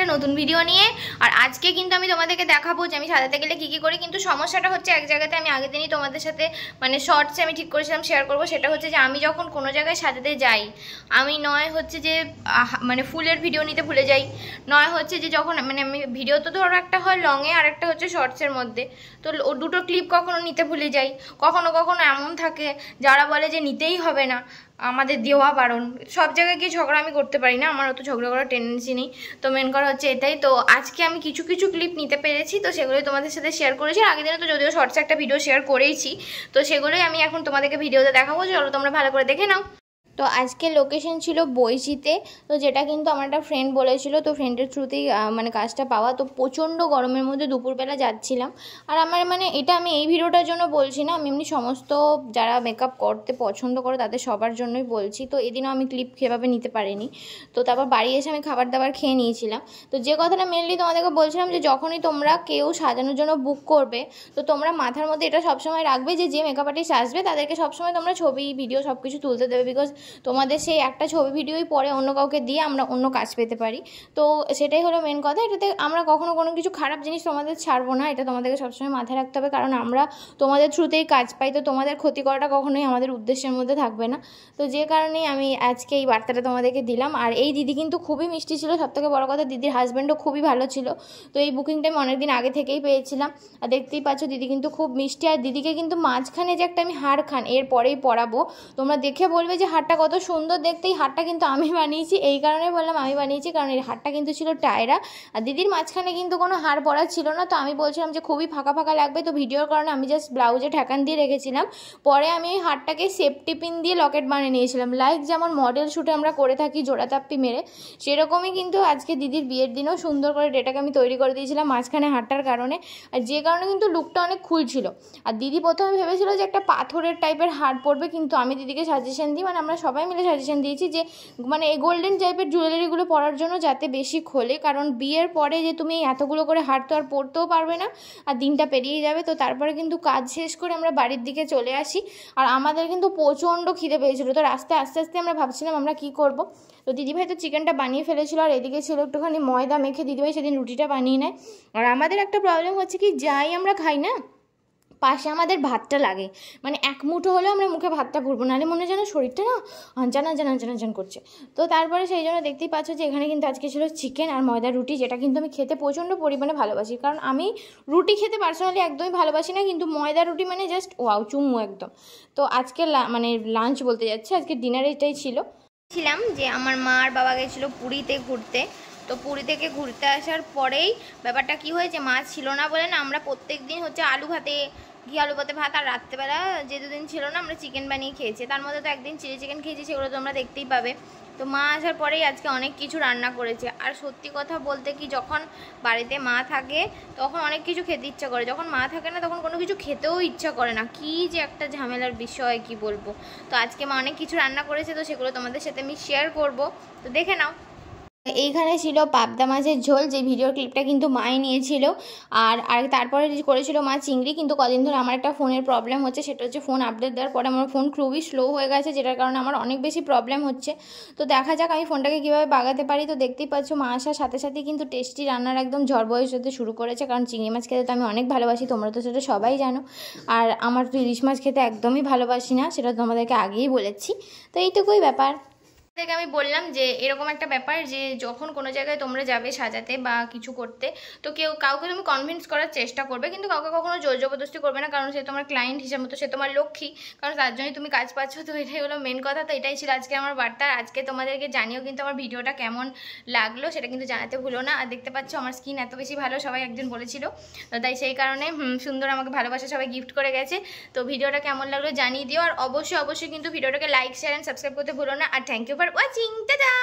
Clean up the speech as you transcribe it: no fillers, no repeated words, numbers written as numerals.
একটা নতুন ভিডিও নিয়ে। আর আজকে কিন্তু আমি তোমাদেরকে দেখাবো যে আমি সাজাতে গেলে কী কী করি। কিন্তু সমস্যাটা হচ্ছে এক জায়গাতে আমি আগের দিনই তোমাদের সাথে মানে শর্টসে আমি ঠিক করেছিলাম শেয়ার করবো। সেটা হচ্ছে যে আমি যখন কোনো জায়গায় সাজাতে যাই আমি নয় হচ্ছে যে মানে ফুলের ভিডিও নিতে ভুলে যাই, নয় হচ্ছে যে যখন মানে আমি ভিডিও তো ধরো একটা হয় লংয়ে আর একটা হচ্ছে শর্টসের মধ্যে, তো ও দুটো ক্লিপ কখনো নিতে ভুলে যাই। কখনো কখনো এমন থাকে যারা বলে যে নিতেই হবে না, আমাদের দেওয়া বারণ। সব জায়গায় গিয়ে ঝগড়া আমি করতে পারি না, আমার অত ঝগড়া করার টেন্ডেন্সি নেই। তো মেন করা হচ্ছে এটাই। তো আজকে আমি কিছু কিছু ক্লিপ নিতে পেরেছি, তো সেগুলোই তোমাদের সাথে শেয়ার করেছি। আগের দিনে তো যদিও শর্টসে একটা ভিডিও শেয়ার করেইছি, তো সেগুলোই আমি এখন তোমাদেরকে ভিডিওতে দেখাবো। চলো তোমরা ভালো করে দেখে নাও। তো আজকে লোকেশন ছিল বইচিতে, তো যেটা কিন্তু আমার একটা ফ্রেন্ড বলেছিল, তো ফ্রেন্ডের থ্রুতেই মানে কাজটা পাওয়া। তো প্রচণ্ড গরমের মধ্যে দুপুরবেলা যাচ্ছিলাম। আর আমার মানে এটা আমি এই ভিডিওটার জন্য বলছি না, আমি এমনি সমস্ত যারা মেকআপ করতে পছন্দ করে তাদের সবার জন্যই বলছি। তো এদিনও আমি ক্লিপ সেভাবে নিতে পারিনি, তো তারপর বাড়ি এসে আমি খাবার দাবার খেয়ে নিয়েছিলাম। তো যে কথাটা মেনলি তোমাদেরকে বলছিলাম যে যখনই তোমরা কেউ সাজানোর জন্য বুক করবে, তো তোমরা মাথার মধ্যে এটা সবসময় রাখবে যে যে মেকআপ আর্টিস্ট আসবে তাদেরকে সবসময় তোমরা ছবি ভিডিও সব কিছু তুলতে দেবে। বিকজ তোমাদের সেই একটা ছবি ভিডিওই পরে অন্য কাউকে দিয়ে আমরা অন্য কাজ পেতে পারি। তো সেটাই হলো মেন কথা। এটাতে আমরা কখনো কোনো কিছু খারাপ জিনিস তোমাদের ছাড়বো না, এটা তোমাদেরকে সবসময় মাথায় রাখতে হবে। কারণ আমরা তোমাদের থ্রুতেই কাজ পাই, তো তোমাদের ক্ষতি করাটা কখনোই আমাদের উদ্দেশ্যের মধ্যে থাকবে না। তো যে কারণেই আমি আজকে এই বার্তাটা তোমাদেরকে দিলাম। আর এই দিদি কিন্তু খুবই মিষ্টি ছিল, সবথেকে বড় কথা দিদির হাজব্যান্ডও খুবই ভালো ছিল। তো এই বুকিংটা আমি অনেকদিন আগে থেকেই পেয়েছিলাম। আর দেখতেই পাচ্ছ দিদি কিন্তু খুব মিষ্টি। আর দিদিকে কিন্তু মাঝখানে যে একটা আমি হার খান এর পরেই পরাবো, তোমরা দেখে বলবে যে হারটা কত সুন্দর দেখতে। এই হারটা কিন্তু আমি বানিয়েছি, এই কারণে বললাম আমি বানিয়েছি কারণ এই হারটা কিন্তু ছিল টায়রা। আর দিদির মাঝখানে কিন্তু কোনো হার পরা ছিল না। তো আমি বলছিলাম যে খুবই ফাঁকা ফাঁকা লাগবে, তো ভিডিওর কারণে আমি জাস্ট ব্লাউজে ঠেকান দিয়ে রেখেছিলাম। পরে আমি এই হারটাকে সেফটি পিন দিয়ে লকেট বানিয়ে নিয়েছিলাম, লাইক যেমন মডেল শ্যুটে আমরা করে থাকি জোড়াতাপ্পি মেরে, সেরকমই কিন্তু আজকে দিদির বিয়ের দিনও সুন্দর করে ডেটাকে আমি তৈরি করে দিয়েছিলাম মাঝখানে হারটার কারণে। আর যে কারণে কিন্তু লুকটা অনেক খুলছিল। আর দিদি প্রথমে ভেবেছিল যে একটা পাথরের টাইপের হার পরবে, কিন্তু আমি দিদিকে সাজেশন দিই, মানে আমরা সবাই মিলে সাজেশন দিয়েছি যে মানে এই গোল্ডেন টাইপের জুয়েলারিগুলো পরার জন্য যাতে বেশি খোলে। কারণ বিয়ের পরে যে তুমি এতগুলো করে হার তো আর পরতেও পারবে না, আর দিনটা পেরিয়ে যাবে। তো তারপরে কিন্তু কাজ শেষ করে আমরা বাড়ির দিকে চলে আসি। আর আমাদের কিন্তু প্রচণ্ড খিদে পেয়েছিলো, তো রাস্তায় আস্তে আস্তে আমরা ভাবছিলাম আমরা কী করব। তো দিদিভাই তো চিকেনটা বানিয়ে ফেলেছিলো, আর এদিকে ছিল একটুখানি ময়দা মেখে দিদিভাই সেদিন রুটিটা বানিয়ে নেয়। আর আমাদের একটা প্রবলেম হচ্ছে কি, যাই আমরা খাই না পাশে আমাদের ভাতটা লাগে, মানে এক মুঠো হলেও আমরা মুখে ভাতটা ভরবো, নাহলে মনে হয় যেন শরীরটা না আনজান করছে। তো তারপরে সেই জন্য দেখতেই পাচ্ছ যে এখানে কিন্তু আজকে ছিল চিকেন আর ময়দার রুটি, যেটা কিন্তু আমি খেতে প্রচণ্ড পরিমাণে ভালোবাসি। কারণ আমি রুটি খেতে পার্সোনালি একদমই ভালোবাসি না, কিন্তু ময়দার রুটি মানে জাস্ট ওয়াও, চুম্মু একদম। তো আজকে মানে লাঞ্চ বলতে যাচ্ছে, আজকে ডিনার এটাই ছিলাম যে আমার মা আর বাবা গেছিলো পুরীতে ঘুরতে। তো পুরী থেকে ঘুরতে আসার পরেই ব্যাপারটা কি হয়েছে, মাছ ছিল না বলে না আমরা প্রত্যেক দিন হচ্ছে আলু ভাতে ঘি আলু ভাতে ভাত, আর রাত্রেবেলা যে দুদিন ছিল না আমরা চিকেন বানিয়ে খেয়েছি। তার মধ্যে তো একদিন চিলি চিকেন খেয়েছি, সেগুলো তোমরা দেখতেই পাবে। তো মা আসার পরেই আজকে অনেক কিছু রান্না করেছে। আর সত্যি কথা বলতে কি, যখন বাড়িতে মা থাকে তখন অনেক কিছু খেতে ইচ্ছা করে, যখন মা থাকে না তখন কোনো কিছু খেতেও ইচ্ছা করে না। কি যে একটা ঝামেলার বিষয় কি বলবো। তো আজকে মা অনেক কিছু রান্না করেছে, তো সেগুলো তোমাদের সাথে আমি শেয়ার করব, তো দেখে নাও। এইখানে ছিল পাবদা মাছের ঝোল, যে ভিডিওর ক্লিপটা কিন্তু মাই নিয়েছিল। আর তারপরে করেছিল মা চিংড়ি। কিন্তু কদিন ধরে আমার একটা ফোনের প্রবলেম হচ্ছে, সেটা হচ্ছে ফোন আপডেট দেওয়ার পরে আমার ফোন খুবই স্লো হয়ে গেছে, যেটার কারণে আমার অনেক বেশি প্রবলেম হচ্ছে। তো দেখা যাক আমি ফোনটাকে কীভাবে বাগাতে পারি। তো দেখতেই পাচ্ছ মা আসার সাথে সাথেই কিন্তু টেস্টি রান্নার একদম ঝড় বয়স হতে শুরু করেছে, কারণ চিংড়ি মাছ খেতে তো আমি অনেক ভালোবাসি, তোমরা তো সেটা সবাই জানো। আর আমার তো ইলিশ মাছ খেতে একদমই ভালোবাসি না, সেটা তোমাদেরকে আগেই বলেছি। তো এইটুকুই ব্যাপার। থেকে আমি বললাম যে এরকম একটা ব্যাপার যে যখন কোনো জায়গায় তোমরা যাবে সাজাতে বা কিছু করতে, তো কাউকে তুমি কনভিন্স করার চেষ্টা করবে, কিন্তু কাউকে কখনো জোর জবরদস্তি করবে না। কারণ সে তোমার ক্লায়েন্ট হিসাবে মতো, সে তোমার লক্ষ্মী, কারণ তার জন্যই তুমি কাজ পাচ্ছ। তো এটাই হলো মেন কথা। তো এটাই ছিল আজকে আমার বার্তা। আজকে তোমাদেরকে জানিও কিন্তু আমার ভিডিওটা কেমন লাগলো সেটা কিন্তু জানাতে ভুলো না। আর দেখতে পাচ্ছ আমার স্কিন এত বেশি ভালো, সবাই একজন বলেছিল, তাই সেই কারণে সুন্দর আমাকে ভালোবাসা সবাই গিফট করে গেছে। তো ভিডিওটা কেমন লাগলো জানিয়ে দিও। আর অবশ্যই কিন্তু ভিডিওটাকে লাইক শেয়ার অ্যান্ড সাবস্ক্রাইব করতে ভুলো না। আর thank you for watching, tata.